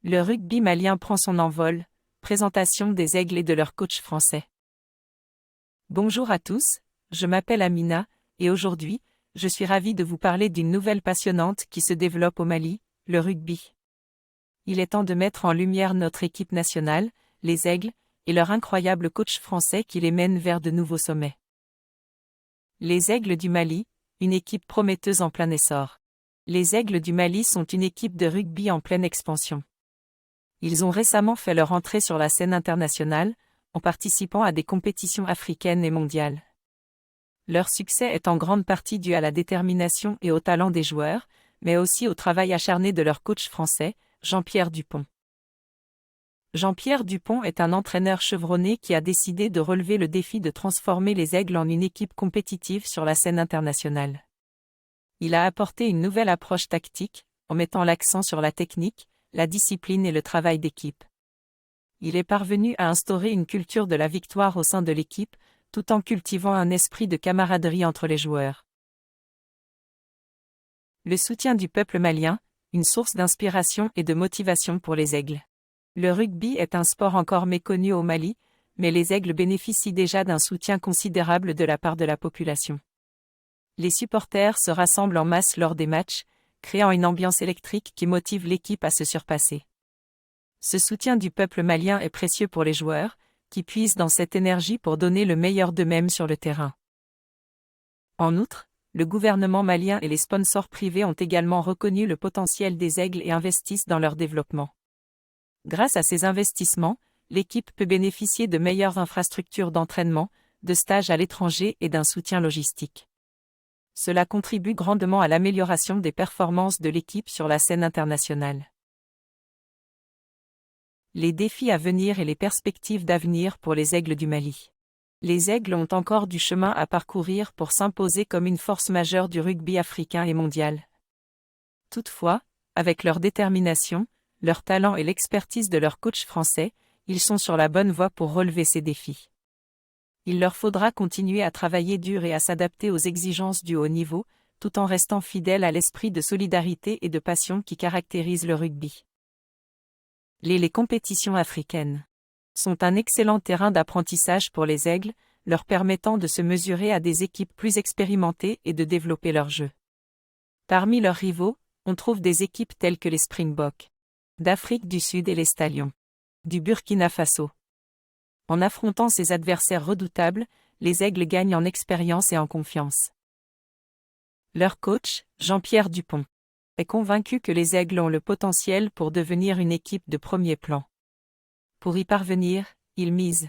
Le rugby malien prend son envol, présentation des Aigles et de leur coach français. Bonjour à tous, je m'appelle Amina, et aujourd'hui, je suis ravie de vous parler d'une nouvelle passionnante qui se développe au Mali, le rugby. Il est temps de mettre en lumière notre équipe nationale, les Aigles, et leur incroyable coach français qui les mène vers de nouveaux sommets. Les Aigles du Mali, une équipe prometteuse en plein essor. Les Aigles du Mali sont une équipe de rugby en pleine expansion. Ils ont récemment fait leur entrée sur la scène internationale, en participant à des compétitions africaines et mondiales. Leur succès est en grande partie dû à la détermination et au talent des joueurs, mais aussi au travail acharné de leur coach français, Jean-Pierre Dupont. Jean-Pierre Dupont est un entraîneur chevronné qui a décidé de relever le défi de transformer les Aigles en une équipe compétitive sur la scène internationale. Il a apporté une nouvelle approche tactique, en mettant l'accent sur la technique, la discipline et le travail d'équipe. Il est parvenu à instaurer une culture de la victoire au sein de l'équipe, tout en cultivant un esprit de camaraderie entre les joueurs. Le soutien du peuple malien, une source d'inspiration et de motivation pour les Aigles. Le rugby est un sport encore méconnu au Mali, mais les Aigles bénéficient déjà d'un soutien considérable de la part de la population. Les supporters se rassemblent en masse lors des matchs, créant une ambiance électrique qui motive l'équipe à se surpasser. Ce soutien du peuple malien est précieux pour les joueurs, qui puisent dans cette énergie pour donner le meilleur d'eux-mêmes sur le terrain. En outre, le gouvernement malien et les sponsors privés ont également reconnu le potentiel des Aigles et investissent dans leur développement. Grâce à ces investissements, l'équipe peut bénéficier de meilleures infrastructures d'entraînement, de stages à l'étranger et d'un soutien logistique. Cela contribue grandement à l'amélioration des performances de l'équipe sur la scène internationale. Les défis à venir et les perspectives d'avenir pour les Aigles du Mali. Les Aigles ont encore du chemin à parcourir pour s'imposer comme une force majeure du rugby africain et mondial. Toutefois, avec leur détermination, leur talent et l'expertise de leur coach français, ils sont sur la bonne voie pour relever ces défis. Il leur faudra continuer à travailler dur et à s'adapter aux exigences du haut niveau, tout en restant fidèles à l'esprit de solidarité et de passion qui caractérise le rugby. Les compétitions africaines sont un excellent terrain d'apprentissage pour les Aigles, leur permettant de se mesurer à des équipes plus expérimentées et de développer leur jeu. Parmi leurs rivaux, on trouve des équipes telles que les Springboks d'Afrique du Sud et les Stallions du Burkina Faso. En affrontant ces adversaires redoutables, les Aigles gagnent en expérience et en confiance. Leur coach, Jean-Pierre Dupont, est convaincu que les Aigles ont le potentiel pour devenir une équipe de premier plan. Pour y parvenir, il mise